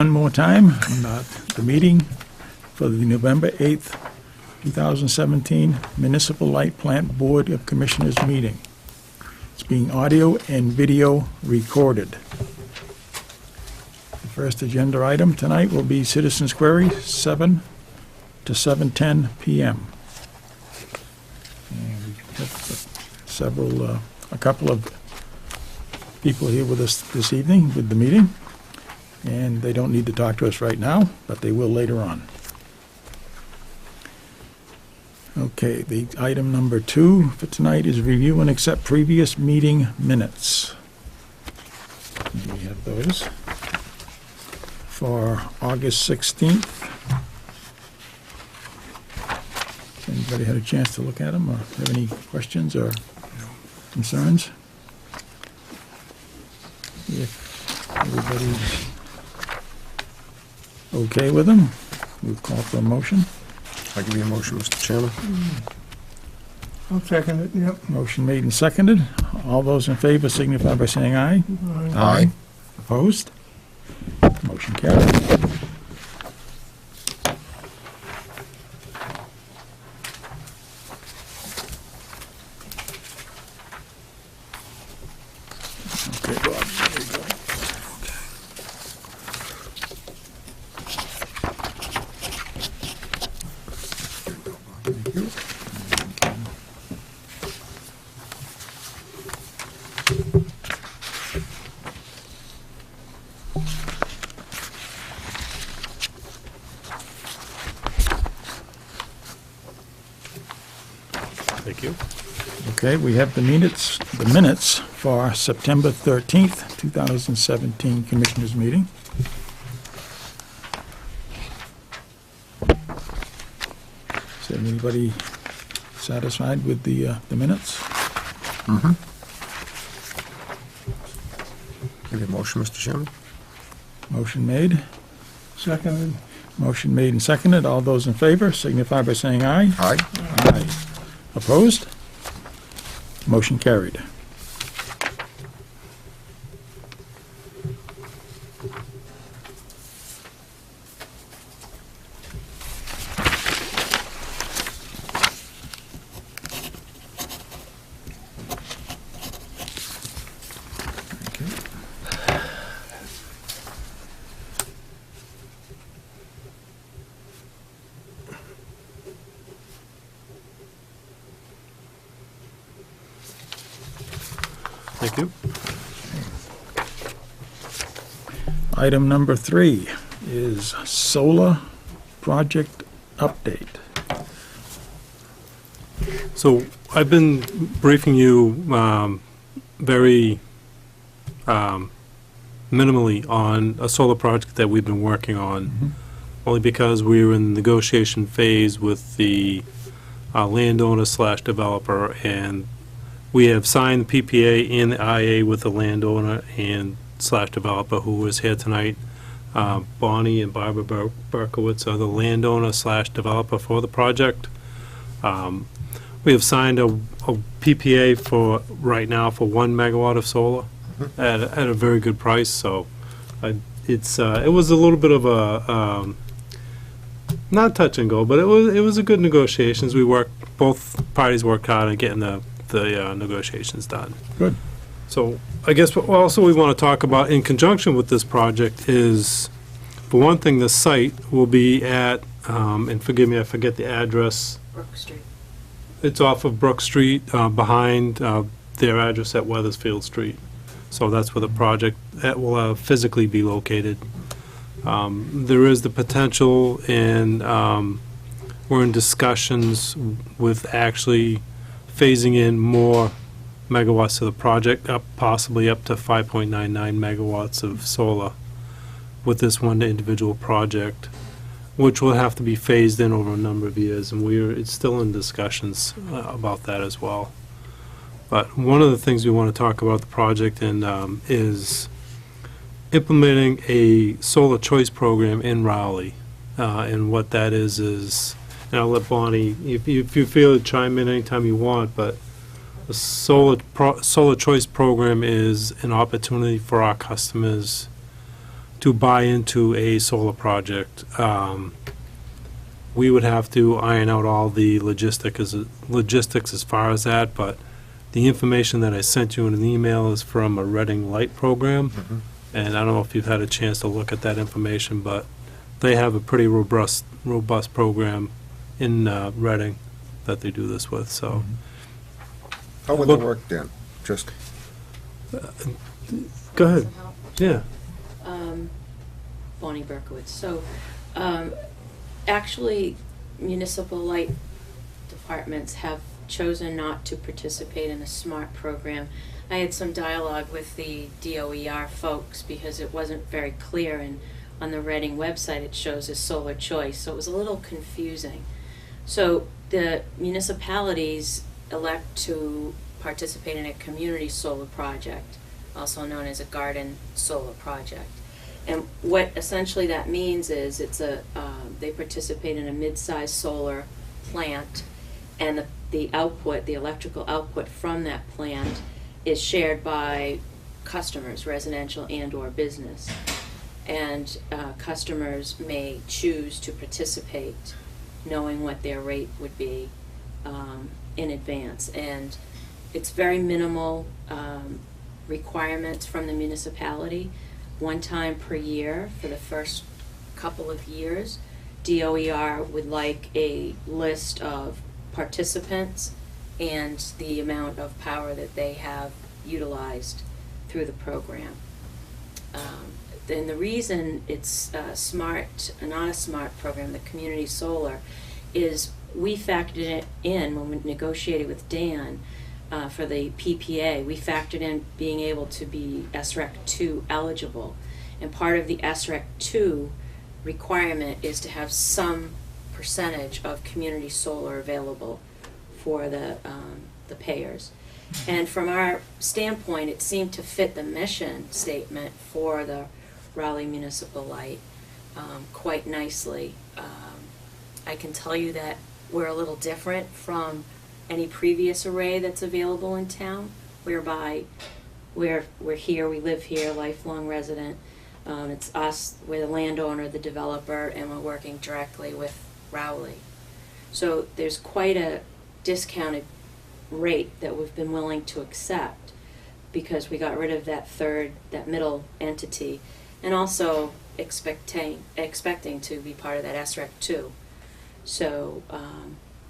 One more time, the meeting for the November 8th, 2017 Municipal Light Plant Board of Commissioners meeting. It's being audio and video recorded. The first agenda item tonight will be citizens' queries, 7 to 7:10 p.m. And we have a couple of people here with us this evening with the meeting. And they don't need to talk to us right now, but they will later on. Okay, the item number 2 for tonight is review and accept previous meeting minutes. We have those for August 16th. Anybody had a chance to look at them or have any questions or concerns? If everybody's okay with them, we'll call for a motion. I'll give you a motion, Mr. Chairman. I'll second it, yep. Motion made and seconded. All those in favor signify by saying aye. Aye. Opposed? Motion carried. Okay, Bob, there you go. Thank you. Okay, we have the minutes for September 13th, 2017 Commissioners meeting. Is anybody satisfied with the minutes? Mm-hmm. Give you a motion, Mr. Chairman. Motion made. Seconded. Motion made and seconded. All those in favor signify by saying aye. Aye. Aye. Opposed? Motion carried. Thank you. Item number 3 is solar project update. So I've been briefing you very minimally on a solar project that we've been working on, only because we're in the negotiation phase with the landowner slash developer, and we have signed the PPA and the IA with the landowner and slash developer who is here tonight. Bonnie and Barbara Berkowitz are the landowner slash developer for the project. We have signed a PPA for right now for 1 megawatt of solar at a very good price. So it was a little bit of a not touch and go, but it was a good negotiations. Both parties worked hard on getting the negotiations done. Good. So I guess what also we want to talk about in conjunction with this project is, for one thing, the site will be at, and forgive me, I forget the address. Brook Street. It's off of Brook Street, behind their address at Weathersfield Street. So that's where the project will physically be located. There is the potential, and we're in discussions with actually phasing in more megawatts to the project, possibly up to 5.99 megawatts of solar with this one individual project, which will have to be phased in over a number of years, and it's still in discussions about that as well. But one of the things we want to talk about the project and is implementing a solar choice program in Rowley, and what that is, and I'll let Bonnie, if you feel to chime in anytime you want, but the solar choice program is an opportunity for our customers to buy into a solar project, we would have to iron out all the logistics as far as that, but the information that I sent you in an email is from a Reading Light program, and I don't know if you've had a chance to look at that information, but they have a pretty robust program in Reading that they do this with, so. How would Look- that work, Dan? Just, Go ahead. Some help? Yeah. Bonnie Berkowitz. So, actually, municipal light departments have chosen not to participate in a SMART program. I had some dialogue with the DOER folks because it wasn't very clear, and on the Reading website it shows as solar choice, so it was a little confusing. So the municipalities elect to participate in a community solar project, also known as a garden solar project. And what essentially that means is they participate in a mid-sized solar plant, and the output, the electrical output from that plant is shared by customers, residential and/or business. And customers may choose to participate knowing what their rate would be in advance. And it's very minimal requirements from the municipality. One time per year for the first couple of years, DOER would like a list of participants and the amount of power that they have utilized through the program. Then the reason it's SMART, not a SMART program, the community solar, is we factored it in when we negotiated with Dan for the PPA. We factored in being able to be SREC 2 eligible. And part of the SREC 2 requirement is to have some percentage of community solar available for the payers. And from our standpoint, it seemed to fit the mission statement for the Raleigh Municipal Light quite nicely. I can tell you that we're a little different from any previous array that's available in town, whereby we're here, we live here, lifelong resident. It's us, we're the landowner, the developer, and we're working directly with Rowley. So there's quite a discounted rate that we've been willing to accept because we got rid of that middle entity, and also expecting to be part of that SREC 2. So,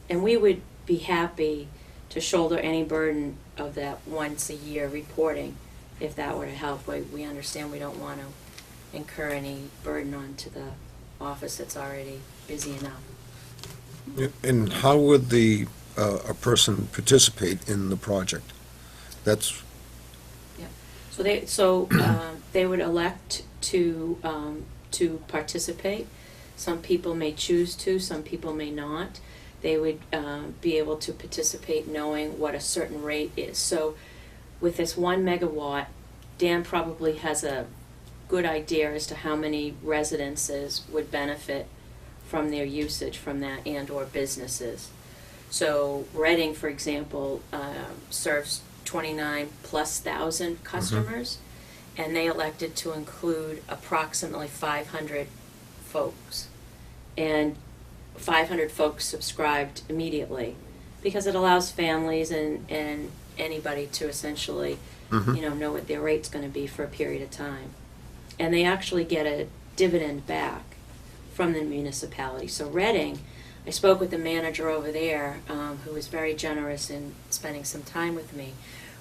and we would be happy to shoulder any burden of that once a year reporting if that were to help. We understand we don't want to incur any burden onto the office that's already busy enough. and how would a person participate in the project? That's, So they would elect to participate. Some people may choose to, some people may not. They would be able to participate knowing what a certain rate is. So with this 1 megawatt, Dan probably has a good idea as to how many residences would benefit from their usage from that and/or businesses. So Reading, for example, serves 29,000+ customers, and they elected to include approximately 500 folks. And 500 folks subscribed immediately because it allows families and anybody to essentially, know what their rate's going to be for a period of time. And they actually get a dividend back from the municipality. So Reading, I spoke with the manager over there, who was very generous in spending some time with me.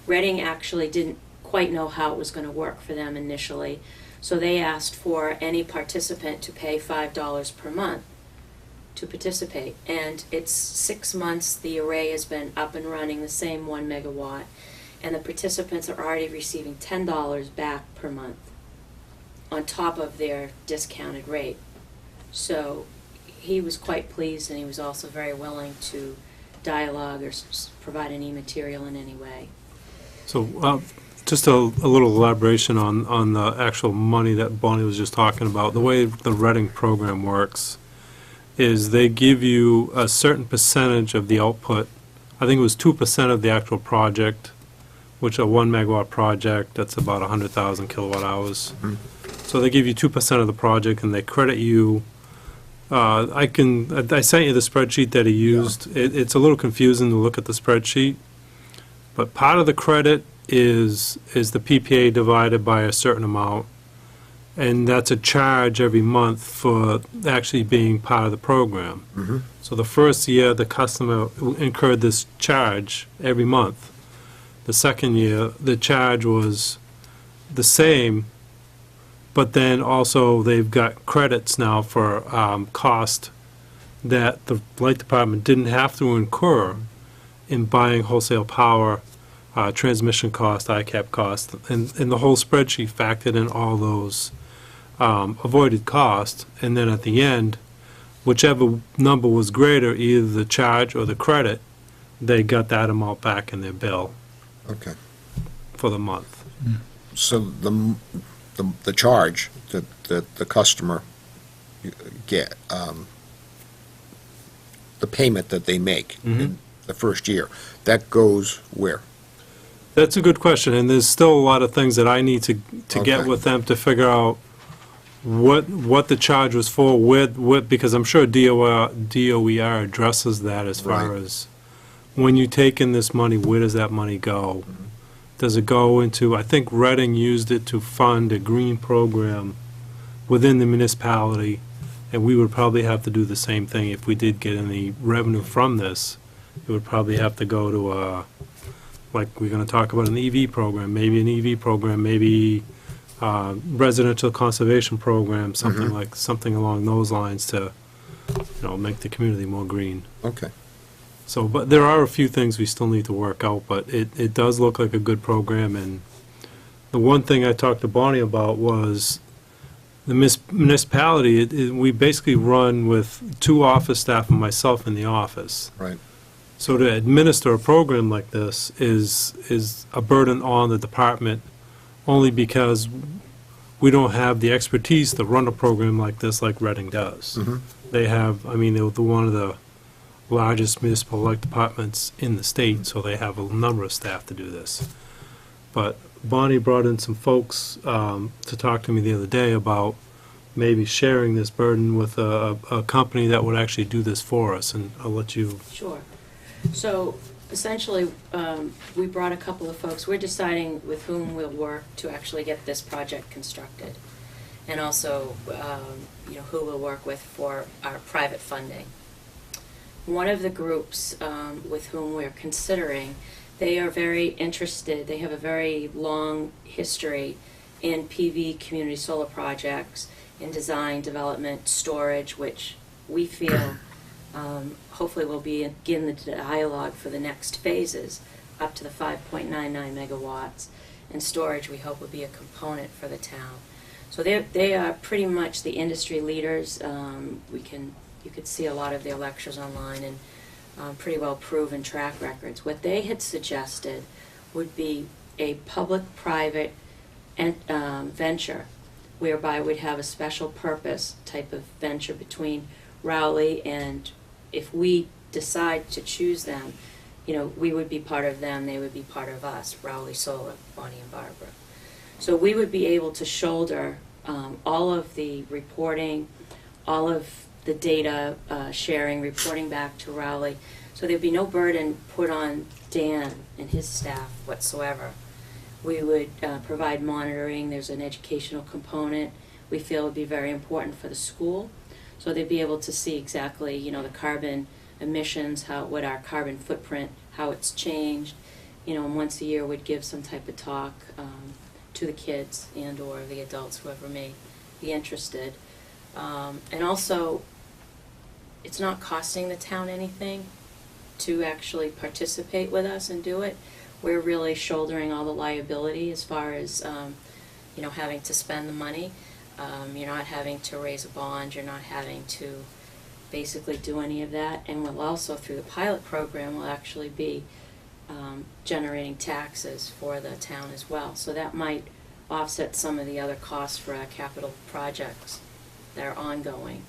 Reading actually didn't quite know how it was going to work for them initially, so they asked for any participant to pay $5 per month to participate. And it's 6 months the array has been up and running, the same 1 megawatt, and the participants are already receiving $10 back per month on top of their discounted rate. So he was quite pleased, and he was also very willing to dialogue or provide any material in any way. So just a little elaboration on the actual money that Bonnie was just talking about. The way the Reading program works is they give you a certain percentage of the output. I think it was 2% of the actual project, which a 1 megawatt project, that's about 100,000 kilowatt hours. So they give you 2% of the project, and they credit you. I sent you the spreadsheet that he used. It's a little confusing to look at the spreadsheet, but part of the credit is the PPA divided by a certain amount, and that's a charge every month for actually being part of the program. Mhm. So the first year, the customer incurred this charge every month. The second year, the charge was the same, but then also they've got credits now for cost that the light department didn't have to incur in buying wholesale power, transmission cost, ICAP cost, and the whole spreadsheet factored in all those avoided costs, and then at the end, whichever number was greater, either the charge or the credit, they got that amount back in their bill Okay. for the month. So the charge that the customer get, the payment that they make in the first year, that goes where? That's a good question, and there's still a lot of things that I need to get Okay. with them to figure out what the charge was for, because I'm sure DOER addresses that as far Right. as when you take in this money, where does that money go? Does it go into, I think Reading used it to fund a green program within the municipality, and we would probably have to do the same thing if we did get any revenue from this. It would probably have to go to like we're going to talk about an EV program, maybe an EV program, maybe residential conservation program, something along those lines to, make the community more green. Okay. So, but there are a few things we still need to work out, but it does look like a good program, and the one thing I talked to Bonnie about was the municipality, we basically run with 2 office staff and myself in the office. Right. So to administer a program like this is a burden on the department, only because we don't have the expertise to run a program like this like Reading does. Mhm. They have, they're one of the largest municipal light departments in the state, so they have a number of staff to do this. But Bonnie brought in some folks to talk to me the other day about maybe sharing this burden with a company that would actually do this for us, and I'll let you. Sure. So essentially, we brought a couple of folks. We're deciding with whom we'll work to actually get this project constructed. And also, who we'll work with for our private funding. One of the groups with whom we're considering, they are very interested. They have a very long history in PV community solar projects, in design, development, storage, which we feel hopefully will begin the dialogue for the next phases up to the 5.99 megawatts. And storage, we hope, will be a component for the town. So they are pretty much the industry leaders. You could see a lot of their lectures online, and pretty well proven track records. What they had suggested would be a public-private venture, whereby we'd have a special purpose type of venture between Rowley, and if we decide to choose them, we would be part of them, they would be part of us, Rowley Solar, Bonnie and Barbara. So we would be able to shoulder all of the reporting, all of the data sharing, reporting back to Rowley. So there'd be no burden put on Dan and his staff whatsoever. We would provide monitoring. There's an educational component we feel would be very important for the school. So they'd be able to see exactly, the carbon emissions, what our carbon footprint, how it's changed. And once a year we'd give some type of talk to the kids and or the adults, whoever may be interested. And also, it's not costing the town anything to actually participate with us and do it. We're really shouldering all the liability as far as, having to spend the money. You're not having to raise a bond. You're not having to basically do any of that. And we'll also, through the pilot program, will actually be generating taxes for the town as well. So that might offset some of the other costs for our capital projects that are ongoing.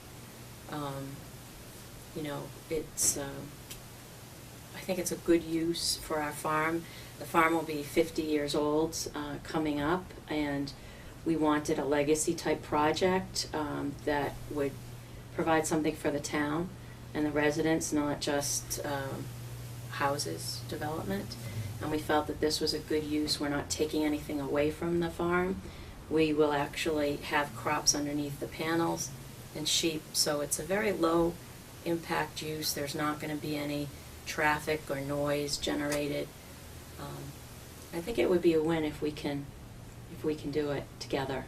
It's, I think it's a good use for our farm. The farm will be 50 years old coming up, and We wanted a legacy-type project that would provide something for the town and the residents, not just houses development. And we felt that this was a good use. We're not taking anything away from the farm. We will actually have crops underneath the panels and sheep, so it's a very low impact use. There's not going to be any traffic or noise generated. I think it would be a win if we can do it together.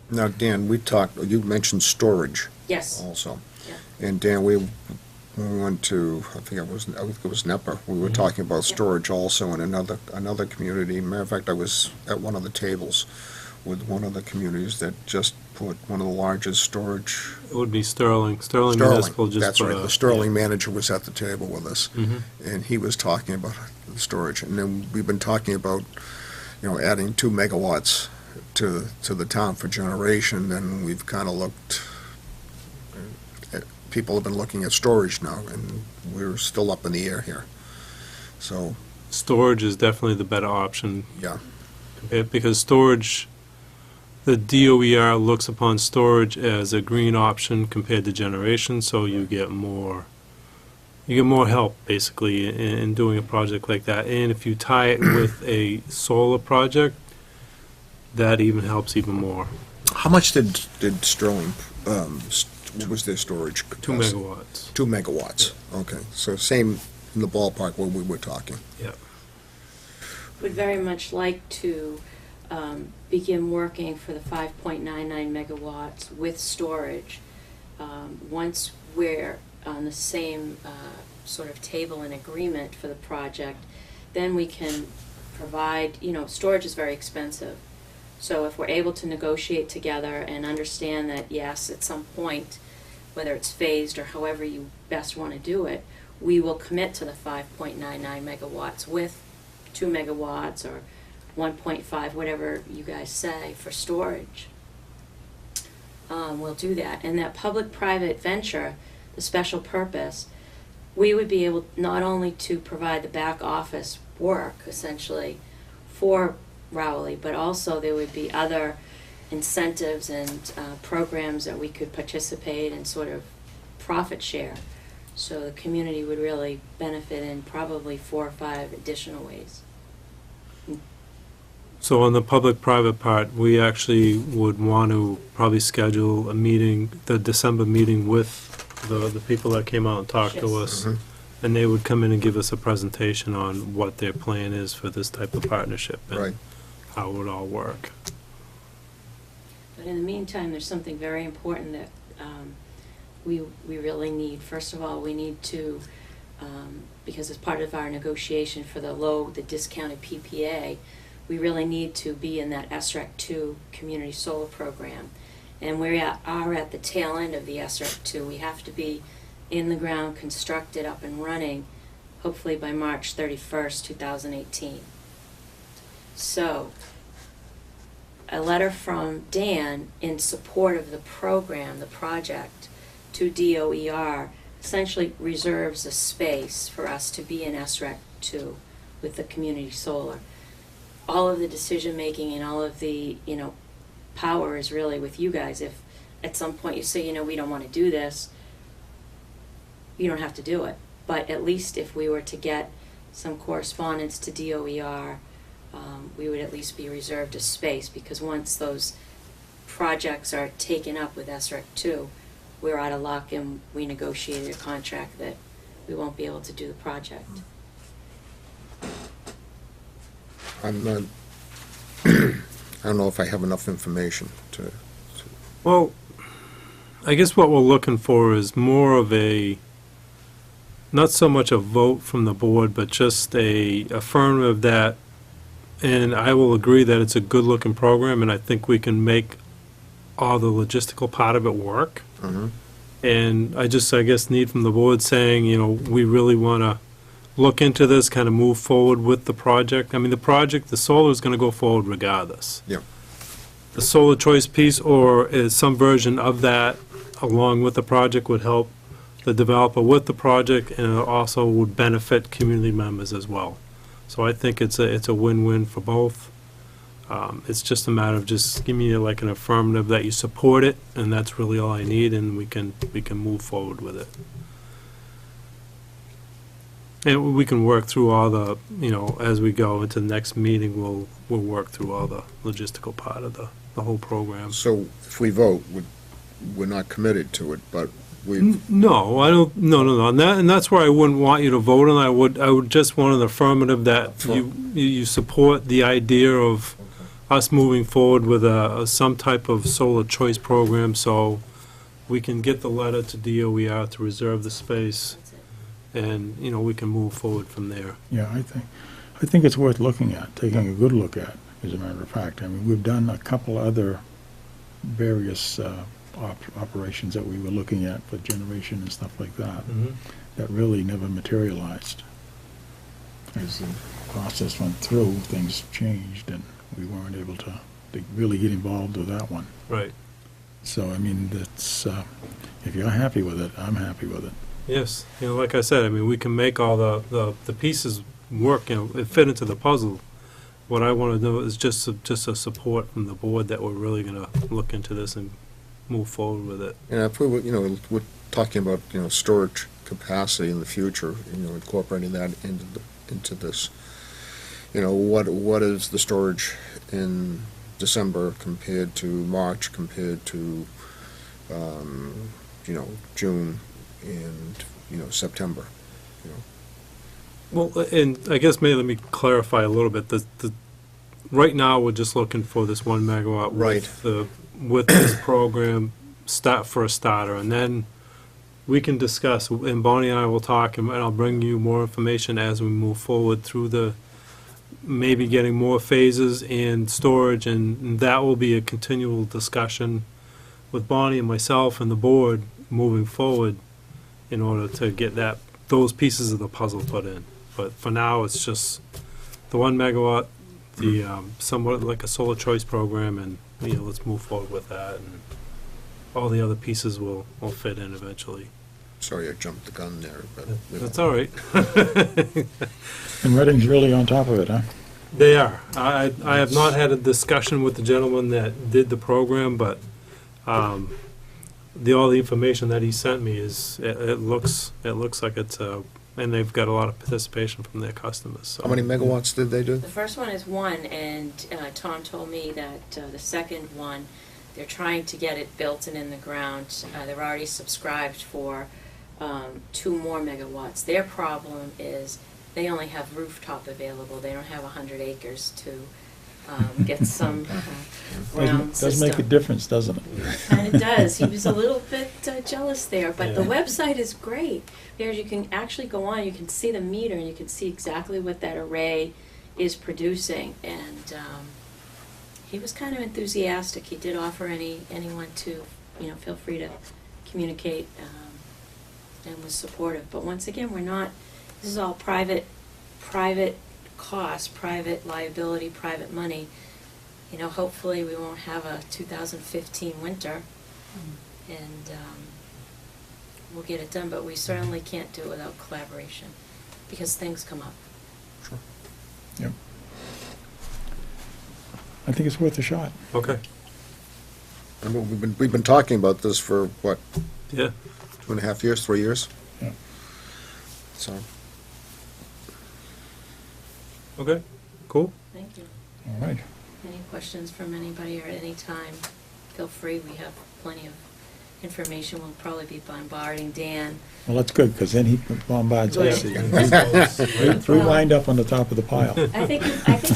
Now, Dan, you mentioned storage Yes. also. Yeah. And Dan, when we went to, I think it was NEPA, we were talking about storage also in another community. Matter of fact, I was at one of the tables with one of the communities that just put one of the largest storage. It would be Sterling Municipal just That's put right. a- The Sterling manager was at the table with us, Mhm. and he was talking about the storage. And then we've been talking about, adding 2 megawatts to the town for generation, and we've kind of looked, people have been looking at storage now, and we're still up in the air here. So, Storage is definitely the better option. yeah. Because storage, the DOER looks upon storage as a green option compared to generation, so you get more help, basically, in doing a project like that. And if you tie it with a solar project, that even helps even more. How much did Sterling, what was their storage 2 capacity? megawatts. 2 megawatts, okay. So same in the ballpark where we were talking. Yep. Would very much like to begin working for the 5.99 megawatts with storage. Once we're on the same sort of table and agreement for the project, then we can provide, storage is very expensive. So if we're able to negotiate together and understand that, yes, at some point, whether it's phased or however you best want to do it, we will commit to the 5.99 megawatts with 2 megawatts or 1.5, whatever you guys say, for storage. We'll do that. And that public-private venture, the special purpose, we would be able not only to provide the back office work, essentially, for Rowley, but also there would be other incentives and programs that we could participate and sort of profit share. So the community would really benefit in probably 4 or 5 additional ways. So on the public-private part, we actually would want to probably schedule a meeting, the December meeting with the people that came out and talked to Yes. us. Mhm. And they would come in and give us a presentation on what their plan is for this type of partnership. and Right. how it would all work. But in the meantime, there's something very important that we really need. First of all, we need to, because as part of our negotiation for the discounted PPA, we really need to be in that SREC 2 community solar program. And we are at the tail end of the SREC 2. We have to be in the ground, constructed, up and running, hopefully by March 31st, 2018. So, a letter from Dan in support of the program, the project, to DOER essentially reserves a space for us to be in SREC 2 with the community solar. All of the decision-making and all of the, power is really with you guys. If at some point you say, we don't want to do this, you don't have to do it. But at least if we were to get some correspondence to DOER, we would at least be reserved a space, because once those projects are taken up with SREC 2, we're out of luck and we negotiated a contract that we won't be able to do the project. I'm not, I don't know if I have enough information to, Well, I guess what we're looking for is more of not so much a vote from the board, but just a affirmative that, and I will agree that it's a good-looking program, and I think we can make all the logistical part of it work. Mhm. And I guess need from the board saying, we really want to look into this, kind of move forward with the project. I mean, the solar is going to go forward regardless. Yeah. The solar choice piece, or is some version of that, along with the project, would help the developer with the project, and it also would benefit community members as well. So I think it's a win-win for both. It's just a matter of just give me like an affirmative that you support it, and that's really all I need, and we can move forward with it. And we can work through all the, as we go into the next meeting, we'll work through all the logistical part of the whole program. So if we vote, we're not committed to it, but we, No, I don't, no, and that's where I wouldn't want you to vote on. I would just want an affirmative that you support the idea of us moving forward with some type of solar choice program, so we can get the letter to DOER to reserve the space, That's it. and, we can move forward from there. Yeah, I think it's worth looking at, taking a good look at, as a matter of fact. I mean, we've done a couple other various operations that we were looking at for generation and stuff like that, that really never materialized. As the process went through, things changed, and we weren't able to really get involved with that one. Right. So, I mean, that's, if you're happy with it, I'm happy with it. Yes, like I said, I mean, we can make all the pieces work, it fit into the puzzle. What I want to know is just a support from the board that we're really going to look into this and move forward with it. and if we were, we're talking about, storage capacity in the future, incorporating that into this. What is the storage in December compared to March, compared to, June and, September? Well, and I guess maybe let me clarify a little bit. Right now, we're just looking for this 1 megawatt Right. with this program for a starter, and then we can discuss, and Bonnie and I will talk, and I'll bring you more information as we move forward through maybe getting more phases and storage, and that will be a continual discussion with Bonnie and myself and the board moving forward in order to get those pieces of the puzzle put in. But for now, it's just the 1 megawatt, the somewhat like a solar choice program, and let's move forward with that, and all the other pieces will fit in eventually. Sorry, I jumped the gun there, but. That's all right. And Reading's really on top of it, huh? They are. I have not had a discussion with the gentleman that did the program, but all the information that he sent me is it looks like it's and they've got a lot of participation from their customers. So. How many megawatts did they do? The first one is 1, and Tom told me that the second one, they're trying to get it built and in the ground. They're already subscribed for 2 more megawatts. Their problem is they only have rooftop available. They don't have 100 acres to get some ground system. Does make a difference, doesn't it? Kind of does. He was a little bit jealous there, but the website is great. Because you can actually go on, you can see the meter, and you can see exactly what that array is producing. And he was kind of enthusiastic. He did offer anyone to, feel free to communicate, and was supportive. But once again, this is all private cost, private liability, private money. Hopefully we won't have a 2015 winter, and we'll get it done, but we certainly can't do it without collaboration, because things come up. Yep. I think it's worth a shot. Okay. And we've been talking about this for, what, Yeah. 2.5 years, 3 years? Yeah. So, Okay. Cool. Thank you. All right. Any questions from anybody or at any time, feel free. We have plenty of information. We'll probably be bombarding Dan. Well, that's good, because then he bombards us. Good. We wind up on the top of the pile. I think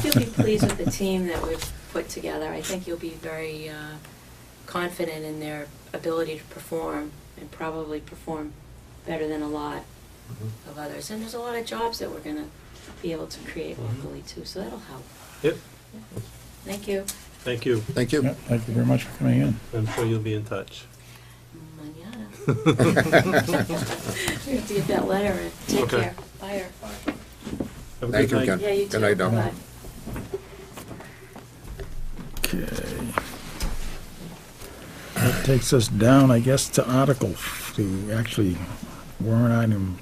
you'll be pleased with the team that we've put together. I think you'll be very confident in their ability to perform, and probably perform better than a lot of others. And there's a lot of jobs that we're going to be able to create locally too, so that'll help. Yep. Thank you. Thank you. thank you. Yeah, thank you very much for coming in. I'm sure you'll be in touch. Mañana. We have to get that letter and take Okay. care. Bye. Have a Thank good you night. again. Yeah, you too. Good night now. Bye. Okay. That takes us down, I guess, to actually warrant item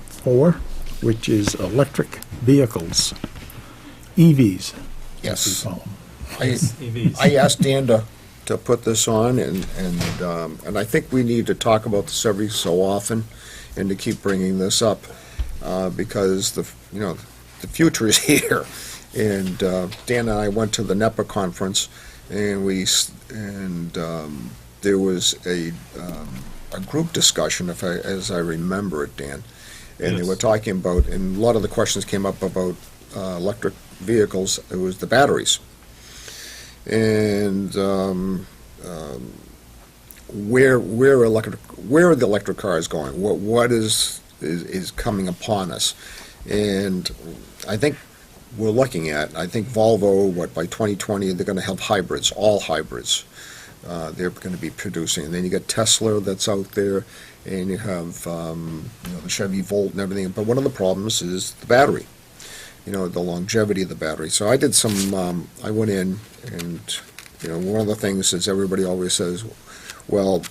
4, which is electric vehicles, EVs. Yes. Follow 'em. I EVs. asked Dan to put this on, and I think we need to talk about this every so often, and to keep bringing this up, because the future is here. And Dan and I went to the NEPA conference, and there was a group discussion, as I remember it, Dan. And they Yes. were talking about, and a lot of the questions came up about electric vehicles. It was the batteries. And where are the electric cars going? What is coming upon us? And I think we're looking at, I think Volvo, by 2020, they're going to have hybrids, all hybrids. They're going to be producing. And then you got Tesla that's out there, and you have the Chevy Volt and everything. But one of the problems is the battery, the longevity of the battery. So I did I went in, and one of the things is everybody always says, well,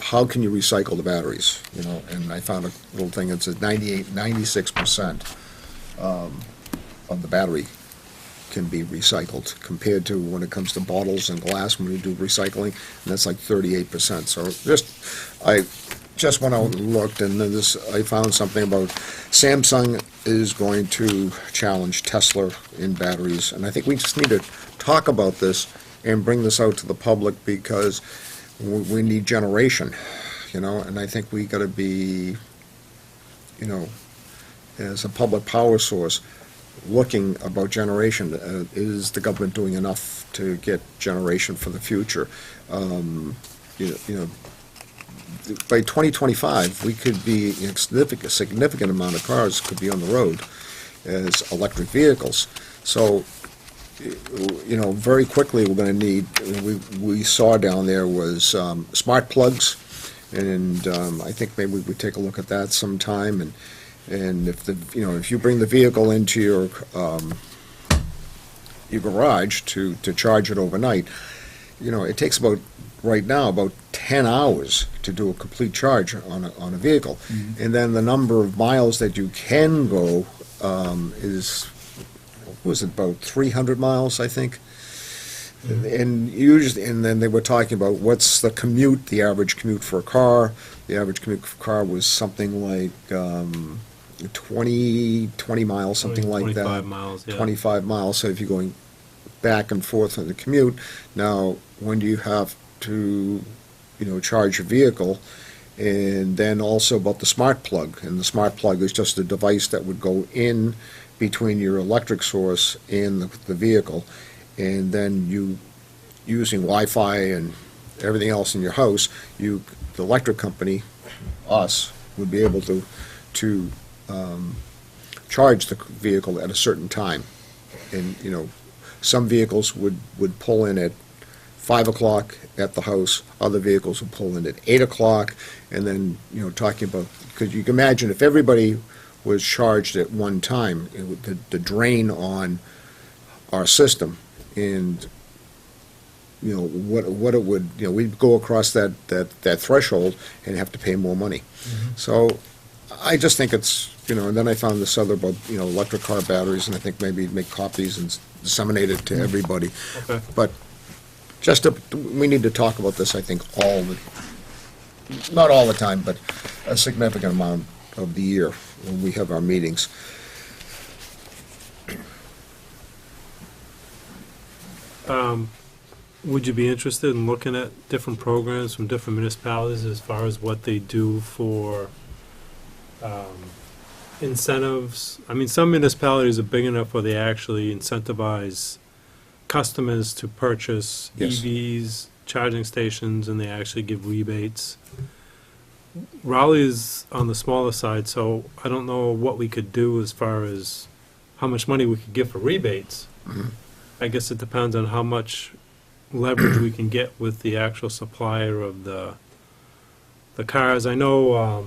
how can you recycle the batteries? And I found a little thing that says 96% of the battery can be recycled, compared to when it comes to bottles and glass, when we do recycling, and that's like 38%. So I just went out and looked, and then I found something about Samsung is going to challenge Tesla in batteries, and I think we just need to talk about this and bring this out to the public, because we need generation, and I think we got to be, as a public power source, looking about generation. Is the government doing enough to get generation for the future? By 2025, we could be, a significant amount of cars could be on the road as electric vehicles. So, very quickly we're going to need, we saw down there was smart plugs, and I think maybe we would take a look at that sometime. And if you bring the vehicle into your garage to charge it overnight, it takes right now about 10 hours to do a complete charge on a vehicle. Mm-hmm. And then the number of miles that you can go is, was it about 300 miles, I think? Mm-hmm. And then they were talking about what's the commute, the average commute for a car. The average commute for a car was something like 20 miles, something like that. 25 miles, yeah. 25 miles, so if you're going back and forth on the commute, now, when do you have to, charge your vehicle? And then also about the smart plug, and the smart plug is just a device that would go in between your electric source and the vehicle, and then using Wi-Fi and everything else in your house, the electric company, us, would be able to charge the vehicle at a certain time. And, some vehicles would pull in at 5 o'clock at the house, other vehicles would pull in at 8 o'clock, and then, talking about, because you can imagine if everybody was charged at one time, the drain on our system, and, what it would, we'd go across that threshold and have to pay more money. Mm-hmm. So I just think it's, and then I found this other about, electric car batteries, and I think maybe make copies and disseminate it to everybody. Okay. But we need to talk about this, I think, not all the time, but a significant amount of the year when we have our meetings. Would you be interested in looking at different programs from different municipalities as far as what they do for incentives? I mean, some municipalities are big enough where they actually incentivize customers to purchase Yes. EVs, charging stations, and they actually give rebates. Raleigh is on the smaller side, so I don't know what we could do as far as how much money we could give for rebates. Mhm. I guess it depends on how much leverage we can get with the actual supplier of the cars. I know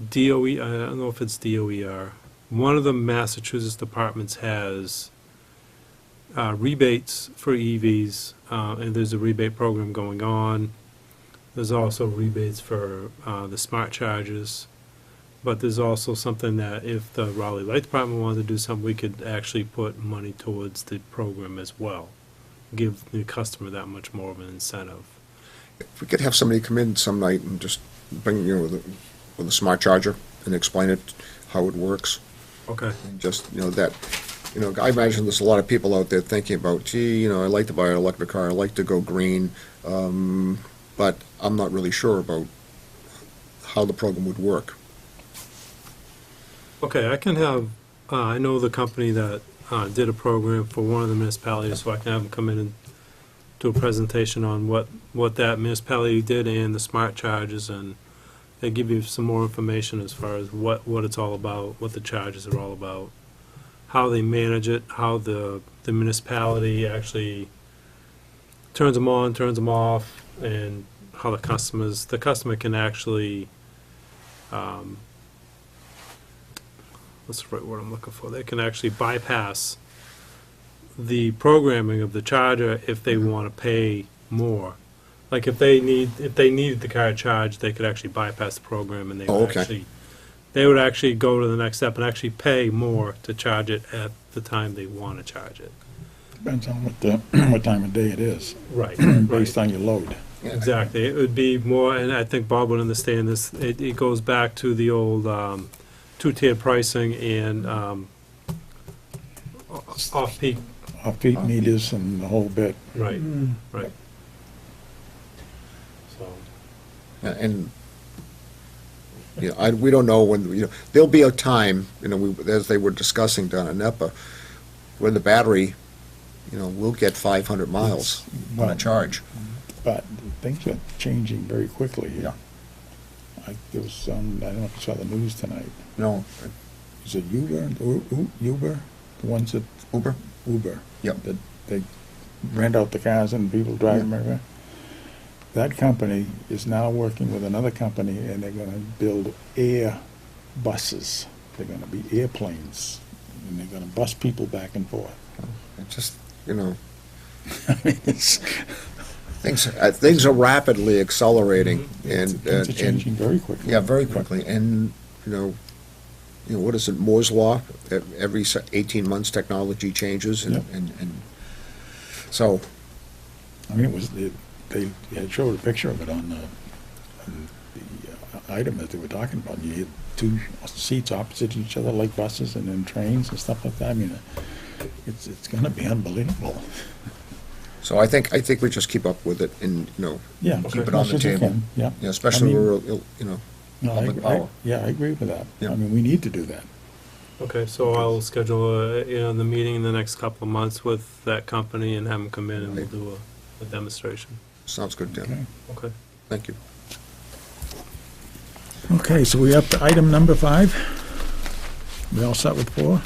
DOE, I don't know if it's DOER. One of the Massachusetts departments has rebates for EVs, and there's a rebate program going on. There's also rebates for the smart chargers. But there's also something that if the Raleigh Light Department wanted to do something, we could actually put money towards the program as well. Give the customer that much more of an incentive. If we could have somebody come in some night and just bring, with a smart charger and explain it, how it works. Okay. And just, that, I imagine there's a lot of people out there thinking about, gee, I'd like to buy an electric car, I'd like to go green, but I'm not really sure about how the program would work. Okay, I can have, I know the company that did a program for one of the municipalities, so I can have them come in and do a presentation on what that municipality did and the smart charges, and they give you some more information as far as what it's all about, what the charges are all about, how they manage it, how the municipality actually turns them on, turns them off, and how the customer can actually, what's the right word I'm looking for? They can actually bypass the programming of the charger if they want to pay more. Like if they needed the car charged, they could actually bypass the program and they Oh, would okay. they would actually go to the next step and actually pay more to charge it at the time they want to charge it. Depends on what time of day it is, Right. based on your load. Exactly. It would be more, and I think Bob would understand this, it goes back to the old two-tiered pricing and off-peak. Off-peak meters and the whole bit. Right, right. So, And, we don't know when, there'll be a time, as they were discussing down in NEPA, when the battery, will get 500 miles on a Well, charge. But things are changing very quickly. Yeah. There was some, I don't know if you saw the news tonight. No, Is it Uber? Uber? The ones that, Uber? Uber. Yep. That they rent out the cars and people drive them everywhere. That company is now working with another company and they're gonna build air buses. They're gonna be airplanes and they're gonna bus people back and forth. It just, I mean, it's, things are rapidly accelerating and, things are changing very quickly. yeah, very quickly. And, what is it, Moore's Law? Every 18 months, technology changes Yep. and so, I mean, it was, they had showed a picture of it on the item that they were talking about. You had two seats opposite each other like buses and then trains and stuff like that. I mean, it's gonna be unbelievable. so I think we just keep up with it and, Yeah. keep it as on much the as you table. can, Yeah. especially I mean- where, No, public power. yeah, I agree with that. Yeah. I mean, we need to do that. okay, so I'll schedule the meeting in the next couple of months with that company and have them come in and we'll do a demonstration. Sounds good, Tim. Okay. Okay. Thank you. Okay, so we up to item number 5? We all set with 4?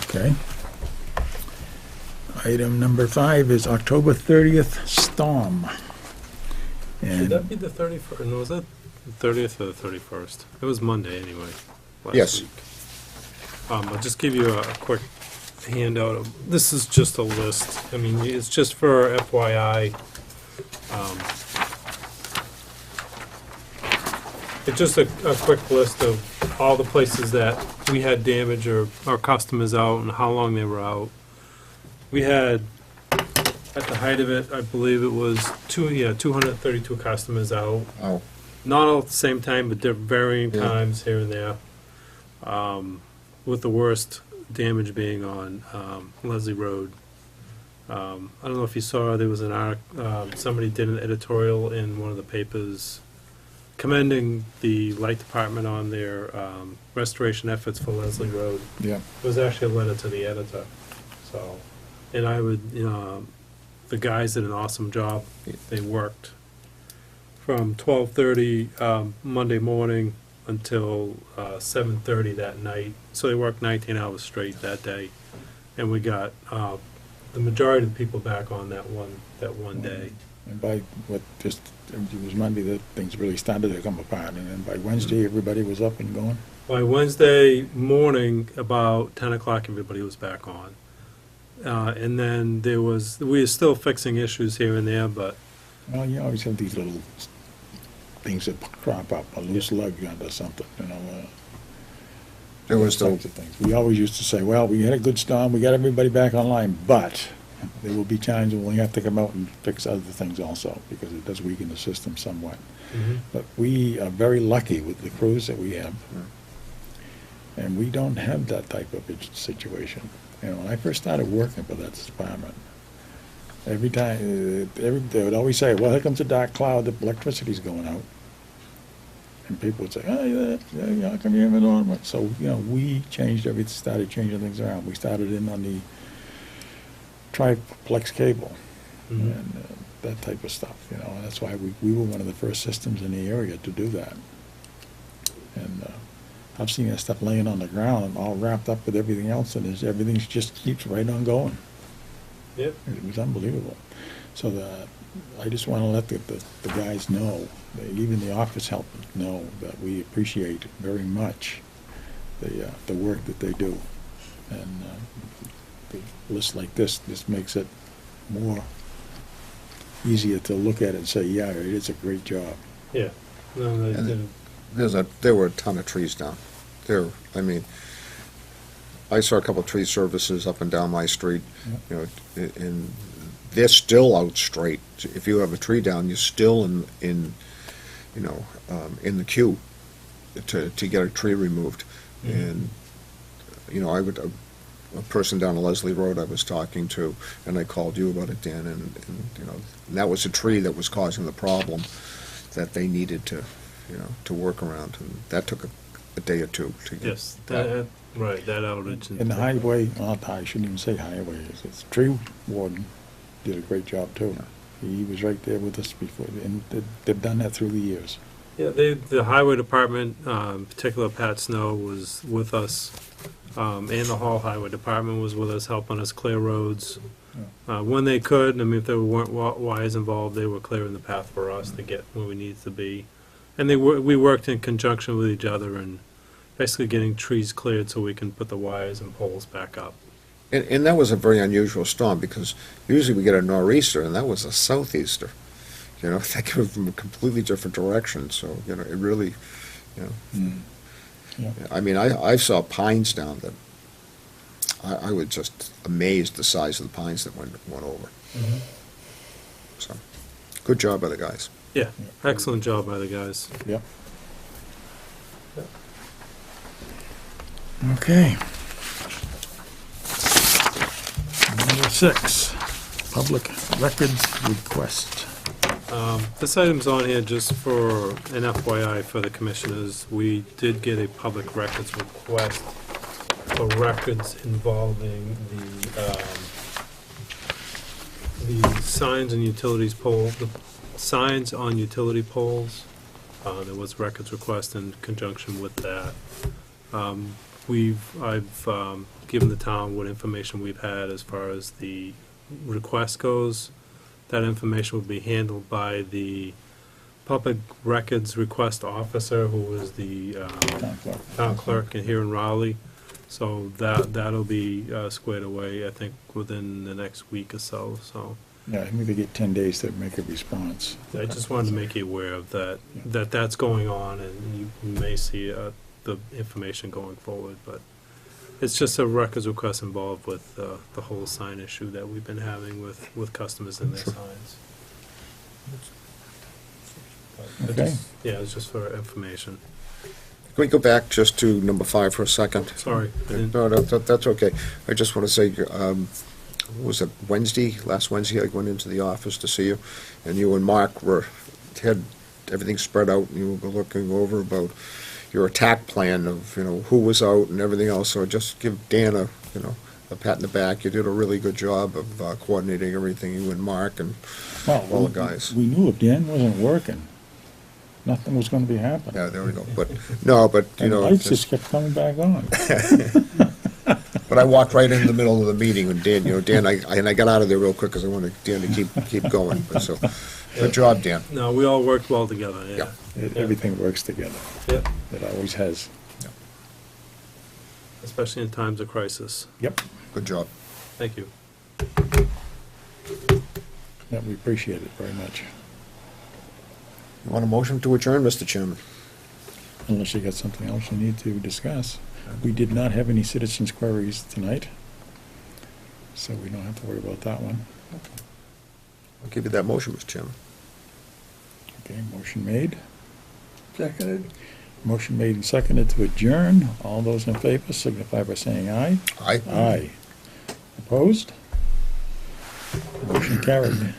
Okay. Item number 5 is October 30th storm. Should And that be the 31st? No, was that the 30th or the 31st? It was Monday anyway, last Yes. week. I'll just give you a quick handout of, this is just a list. I mean, it's just for FYI. It's just a quick list of all the places that we had damage or our customers out and how long they were out. We had, at the height of it, I believe it was 232 customers out. Oh, Not all at the same time, but varying Yeah. times here and there. With the worst damage being on Leslie Road. I don't know if you saw, there was an somebody did an editorial in one of the papers commending the light department on their restoration efforts for Leslie Road. yeah, It was actually a letter to the editor, so, and I would, the guys did an awesome job. They worked from 12:30 Monday morning until 7:30 that night. So they worked 19 hours straight that day, and we got the majority of the people back on that one day. and by it was Monday that things really started to come apart, and then by Wednesday, everybody was up and going. By Wednesday morning, about 10 o'clock, everybody was back on. And then we were still fixing issues here and there, but Well, you always have these little things that crop up, a loose lug or something, There was those the, types of things. We always used to say, well, we had a good storm, we got everybody back online, but there will be times when we have to come out and fix other things also, because it does weaken the system somewhat. But we are very lucky with the crews that we have. And we don't have that type of situation. When I first started working for that department, every time, they would always say, well, here comes a dark cloud, the electricity's going out. And people would say, oh, yeah, how come you haven't on it? So, we changed everything, started changing things around. We started in on the triplex cable and that type of stuff, That's why we were one of the first systems in the area to do that. And I've seen that stuff laying on the ground, all wrapped up with everything else, and everything just keeps right on going. Yep. It was unbelievable. So I just want to let the guys know, even the office helpers know, that we appreciate very much the work that they do. And the list like this makes it more easier to look at it and say, yeah, it is a great job. Yeah. No, they And did. there were a ton of trees down. I saw a couple of tree services up and down my street, and they're still out straight. If you have a tree down, you're still in the queue to get a tree removed. And, a person down Leslie Road I was talking to, and I called you about it, Dan, and that was a tree that was causing the problem that they needed to work around, and that took a day or two to get. Yes, that outage. And the highway, I shouldn't even say highway, it's tree warden did a great job too. He was right there with us before, and they've done that through the years. Yeah, the highway department, in particular Pat Snow, was with us, and the Hall Highway Department was with us, helping us clear roads. When they could, if there weren't wires involved, they were clearing the path for us to get where we needed to be. And we worked in conjunction with each other and basically getting trees cleared so we can put the wires and poles back up. And that was a very unusual storm, because usually we get a nor'easter, and that was a southeaster. That came from a completely different direction, so, it really, Yeah. I saw pines down that I was just amazed the size of the pines that went over. So, good job by the guys. Yeah, excellent job by the guys. Yep. Okay. Number 6, public records request. This item's on here just for an FYI for the commissioners. We did get a public records request for records involving the signs and utilities pole, the signs on utility poles. There was records request in conjunction with that. I've given the town what information we've had as far as the request goes. That information will be handled by the public records request officer, who is the town clerk here in Raleigh. So that'll be squared away, I think, within the next week or so. So Yeah, I think they get 10 days to make a response. I just wanted to make you aware of that, that's going on, and you may see the information going forward. But it's just a records request involved with the whole sign issue that we've been having with customers and their signs. Okay. Yeah, it's just for information. Can we go back just to number 5 for a second? Sorry. I didn't- No, that's okay. I just want to say, was it last Wednesday, I went into the office to see you, and you and Mark had everything spread out, and you were looking over about your attack plan of, who was out and everything else. So just give Dan a pat in the back. You did a really good job of coordinating everything, you and Mark and all the guys. We knew if Dan wasn't working, nothing was going to be happening. Yeah, there we go. But And the lights just kept coming back on. But I walked right into the middle of the meeting with Dan. Dan, I got out of there real quick because I wanted Dan to keep going. But so, good job, Dan. No, we all worked well together, yeah. Yeah. Everything works together. Yep. It always has. Especially in times of crisis. Yep. Good job. Thank you. Yeah, we appreciate it very much. You want a motion to adjourn, Mr. Chairman? Unless you got something else you need to discuss. We did not have any citizens' queries tonight, so we don't have to worry about that one. I'll give you that motion, Mr. Chairman. Okay, motion made. Seconded. Motion made and seconded to adjourn. All those in favor signify by saying aye. Aye. Aye. Opposed? Motion carried.